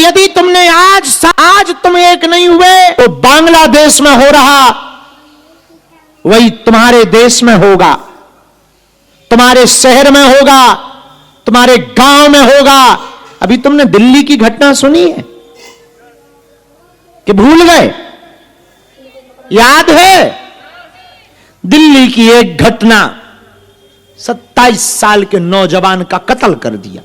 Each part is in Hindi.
यदि तुमने आज तुम एक नहीं हुए तो बांग्लादेश में हो रहा वही तुम्हारे देश में होगा, तुम्हारे शहर में होगा, तुम्हारे गांव में होगा। अभी तुमने दिल्ली की घटना सुनी है कि भूल गए? याद है? दिल्ली की एक घटना, 27 साल के नौजवान का कत्ल कर दिया।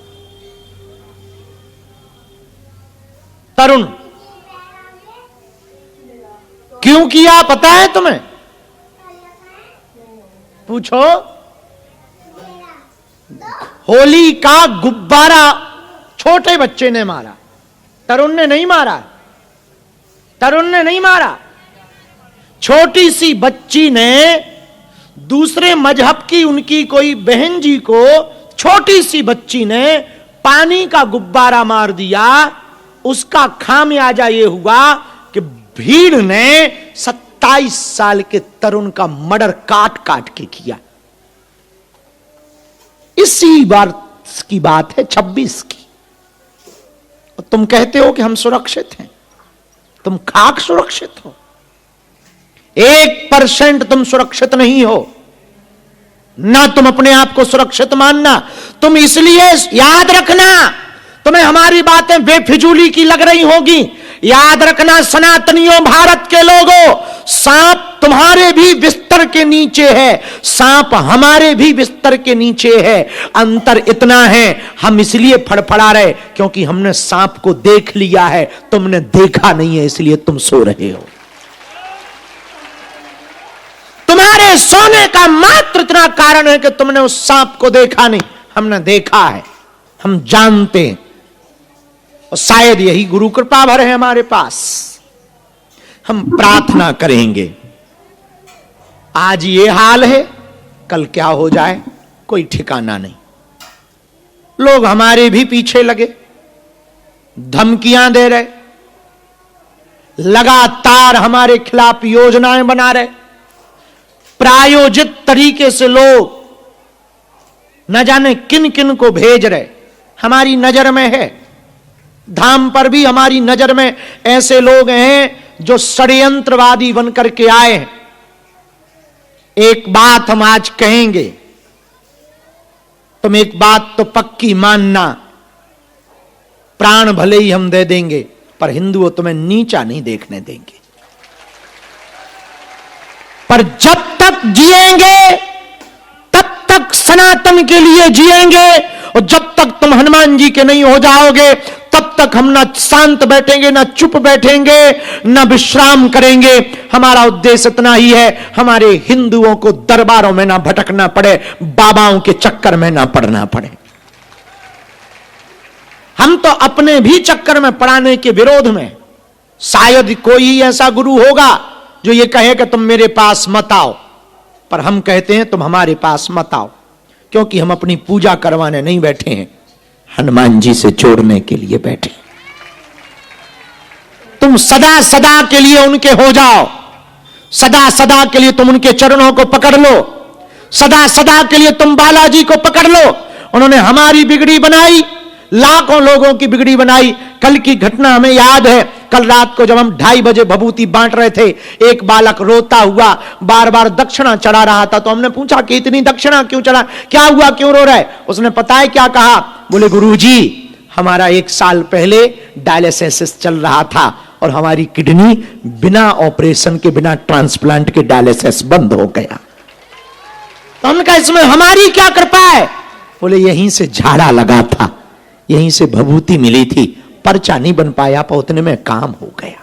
तरुण क्यों किया पता है तुम्हें? पूछो। होली का गुब्बारा छोटे बच्चे ने मारा, तरुण ने नहीं मारा। तरुण ने नहीं मारा, छोटी सी बच्ची ने दूसरे मजहब की उनकी कोई बहन जी को, छोटी सी बच्ची ने पानी का गुब्बारा मार दिया। उसका खामियाजा यह हुआ कि भीड़ ने 27 साल के तरुण का मर्डर काट काट के किया। इसी बार की बात है 26 की। और तुम कहते हो कि हम सुरक्षित हैं। तुम खाक सुरक्षित हो, 1% तुम सुरक्षित नहीं हो। ना तुम अपने आप को सुरक्षित मानना। तुम इसलिए याद रखना, तुम्हें हमारी बातें बेफिजूली की लग रही होगी। याद रखना सनातनियों, भारत के लोगों, सांप तुम्हारे भी बिस्तर के नीचे है, सांप हमारे भी बिस्तर के नीचे है। अंतर इतना है, हम इसलिए फड़फड़ा रहे क्योंकि हमने सांप को देख लिया है, तुमने देखा नहीं है, इसलिए तुम सो रहे हो। तुम्हारे सोने का मात्र इतना कारण है कि तुमने उस सांप को देखा नहीं, हमने देखा है, हम जानते हैं। और शायद यही गुरु कृपा भर है हमारे पास। हम प्रार्थना करेंगे। आज ये हाल है, कल क्या हो जाए कोई ठिकाना नहीं। लोग हमारे भी पीछे लगे, धमकियां दे रहे, लगातार हमारे खिलाफ योजनाएं बना रहे। प्रायोजित तरीके से लोग न जाने किन किन को भेज रहे, हमारी नजर में है। धाम पर भी हमारी नजर में ऐसे लोग हैं जो षड्यंत्रवादी बनकर के आए हैं। एक बात हम आज कहेंगे, तुम एक बात तो पक्की मानना, प्राण भले ही हम दे देंगे पर हिंदुओं तुम्हें नीचा नहीं देखने देंगे। पर जब तक जिएंगे तब तक सनातन के लिए जिएंगे, और जब तक तुम हनुमान जी के नहीं हो जाओगे तब तक हम ना शांत बैठेंगे, ना चुप बैठेंगे, ना विश्राम करेंगे। हमारा उद्देश्य इतना ही है, हमारे हिंदुओं को दरबारों में ना भटकना पड़े, बाबाओं के चक्कर में ना पड़ना पड़े। हम तो अपने भी चक्कर में पड़ाने के विरोध में। शायद कोई ऐसा गुरु होगा जो ये कहे कि तुम मेरे पास मत आओ, पर हम कहते हैं तुम हमारे पास मत आओ, क्योंकि हम अपनी पूजा करवाने नहीं बैठे हैं, हनुमान जी से जोड़ने के लिए बैठे। तुम सदा सदा के लिए उनके हो जाओ, सदा सदा के लिए तुम उनके चरणों को पकड़ लो, सदा सदा के लिए तुम बालाजी को पकड़ लो। उन्होंने हमारी बिगड़ी बनाई, लाखों लोगों की बिगड़ी बनाई। कल की घटना हमें याद है, कल रात को जब हम 2:30 बजे भभूति बांट रहे थे, एक बालक रोता हुआ बार बार दक्षिणा चढ़ा रहा था। तो हमने पूछा कि इतनी दक्षिणा क्यों चढ़ा, क्या हुआ, क्यों रो रहा है? उसने पता है क्या कहा? बोले गुरुजी हमारा 1 साल पहले डायलिसिस चल रहा था और हमारी किडनी बिना ऑपरेशन के, बिना ट्रांसप्लांट के डायलिसिस बंद हो गया। तो हमने कहा इसमें हमारी क्या कृपा है? बोले यहीं से झाड़ा लगा था, यहीं से भभूति मिली थी, पर्चा नहीं बन पाया, पर उतने में काम हो गया।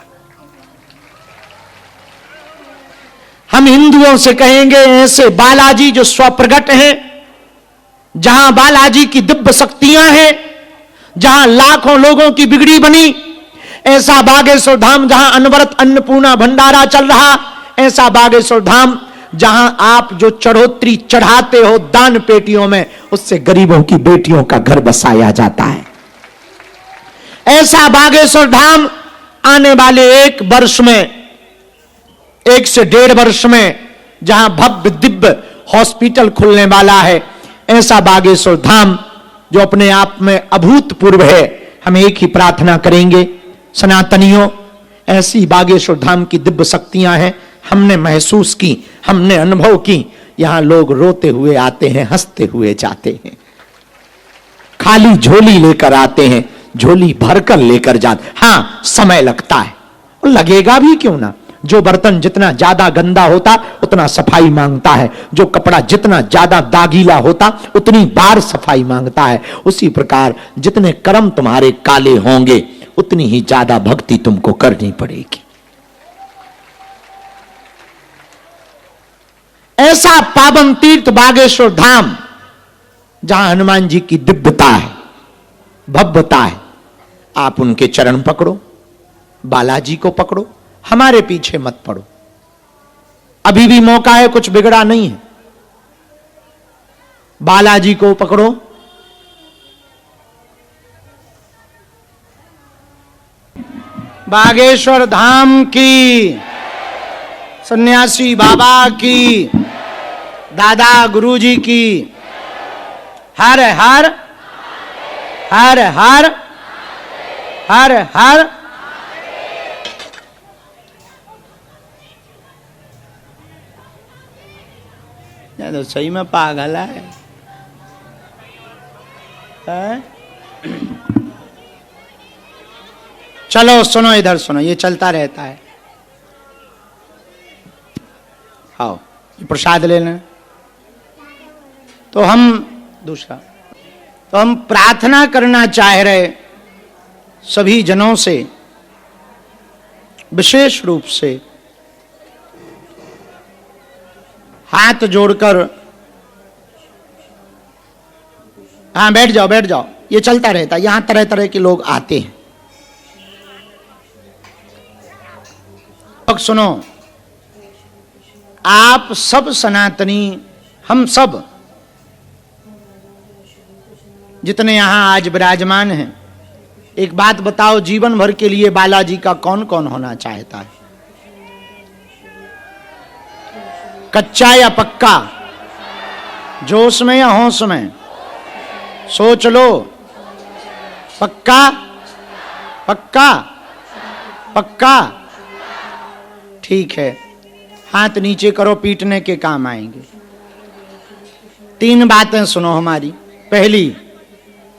हम हिंदुओं से कहेंगे ऐसे बालाजी जो स्वप्रगट हैं, जहां बालाजी की दिव्य शक्तियां हैं, जहां लाखों लोगों की बिगड़ी बनी, ऐसा बागेश्वर धाम जहां अनवरत अन्नपूर्णा भंडारा चल रहा, ऐसा बागेश्वर धाम जहां आप जो चढ़ोतरी चढ़ाते हो दान पेटियों में, उससे गरीबों की बेटियों का घर बसाया जाता है। ऐसा बागेश्वर धाम आने वाले 1 वर्ष में, 1 से 1.5 वर्ष में, जहां भव्य दिव्य हॉस्पिटल खुलने वाला है, ऐसा बागेश्वर धाम जो अपने आप में अभूतपूर्व है, हम एक ही प्रार्थना करेंगे, सनातनियों, ऐसी बागेश्वर धाम की दिव्य शक्तियां हैं, हमने महसूस की, हमने अनुभव की। यहां लोग रोते हुए आते हैं, हंसते हुए जाते हैं, खाली झोली लेकर आते हैं, झोली भरकर लेकर जाते। हां, समय लगता है, लगेगा भी क्यों ना। जो बर्तन जितना ज्यादा गंदा होता उतना सफाई मांगता है, जो कपड़ा जितना ज्यादा दागीला होता उतनी बार सफाई मांगता है। उसी प्रकार जितने कर्म तुम्हारे काले होंगे उतनी ही ज्यादा भक्ति तुमको करनी पड़ेगी। ऐसा पावन तीर्थ बागेश्वर धाम, जहां हनुमान जी की दिव्यता है, भव्यता है। आप उनके चरण पकड़ो, बालाजी को पकड़ो, हमारे पीछे मत पड़ो। अभी भी मौका है, कुछ बिगड़ा नहीं है। बालाजी को पकड़ो, बागेश्वर धाम की, सन्यासी बाबा की, दादा गुरुजी की। हर हर हर हर हर हर। तो सही में पागल है? चलो सुनो, इधर सुनो, ये चलता रहता है। आओ, ये प्रसाद ले लें। तो हम दूसरा, तो हम प्रार्थना करना चाह रहे सभी जनों से, विशेष रूप से हाथ जोड़कर। हाँ, बैठ जाओ बैठ जाओ, ये चलता रहता है, यहां तरह तरह के लोग आते हैं। अब सुनो, आप सब सनातनी, हम सब जितने यहां आज विराजमान हैं, एक बात बताओ, जीवन भर के लिए बालाजी का कौन कौन होना चाहता है? कच्चा या पक्का? जोश में या होश में? सोच लो। पक्का? पक्का? पक्का? ठीक है, हाथ नीचे करो, पीटने के काम आएंगे। 3 बातें सुनो हमारी। पहली,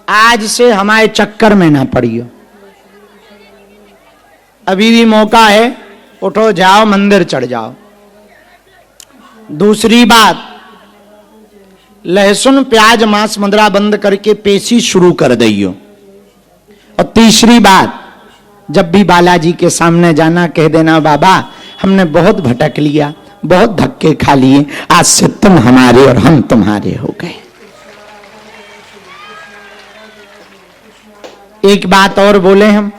आज से हमारे चक्कर में ना पड़ियो, अभी भी मौका है, उठो जाओ मंदिर चढ़ जाओ। दूसरी बात, लहसुन प्याज मांस मदिरा बंद करके पेशी शुरू कर दियो। और तीसरी बात, जब भी बालाजी के सामने जाना, कह देना बाबा हमने बहुत भटक लिया, बहुत धक्के खा लिए, आज से तुम हमारे और हम तुम्हारे हो गए। एक बात और बोले हम,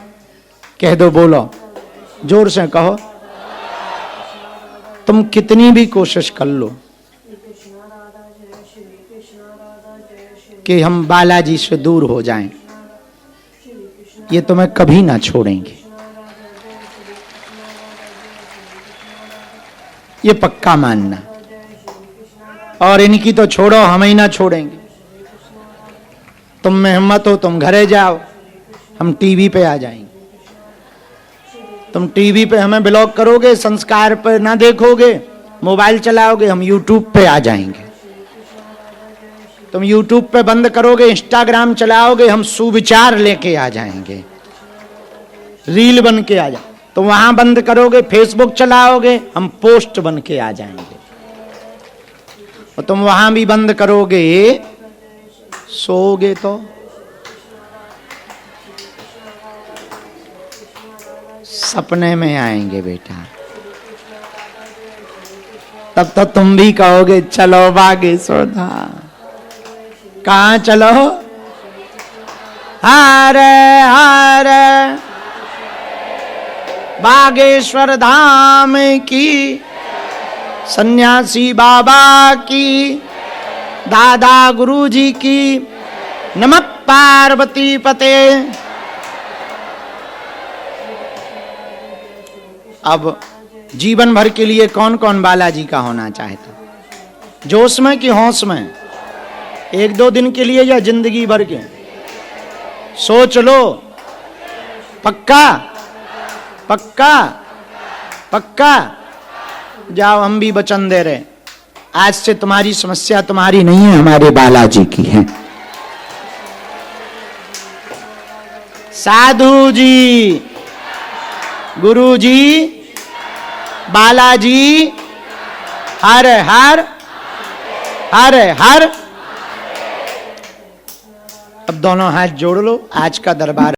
कह दो, बोलो, जोर से कहो। तुम कितनी भी कोशिश कर लो कि हम बालाजी से दूर हो जाएं, ये तुम्हें कभी ना छोड़ेंगे, ये पक्का मानना। और इनकी तो छोड़ो, हम ही ना छोड़ेंगे। तुम में हिम्मत हो तुम घरे जाओ, हम टीवी पे आ जाएंगे। तुम टीवी पे हमें ब्लॉक करोगे, संस्कार पर ना देखोगे, मोबाइल चलाओगे, हम यूट्यूब पे आ जाएंगे। तुम यूट्यूब पे बंद करोगे, इंस्टाग्राम चलाओगे, हम सुविचार लेके आ जाएंगे, रील बन के आ जाए। तुम वहां बंद करोगे, फेसबुक चलाओगे, हम पोस्ट बन के आ जाएंगे। और तुम वहां भी बंद करोगे, सोओगे तो सपने में आएंगे बेटा। तब तो तुम भी कहोगे चलो बागेश्वर धाम। कहां चलो? हरे हरे बागेश्वर धाम की, सन्यासी बाबा की, दादा गुरुजी की। नमः पार्वती पते। अब जीवन भर के लिए कौन कौन बालाजी का होना चाहता? जोश में कि होश में? 1-2 दिन के लिए या जिंदगी भर के? सोच लो। पक्का पक्का पक्का। जाओ, हम भी वचन दे रहे, आज से तुम्हारी समस्या तुम्हारी नहीं है, हमारे बालाजी की है। साधु जी, गुरु जी, बालाजी, हर हर हर हर। अब दोनों हाथ जोड़ लो, आज का दरबार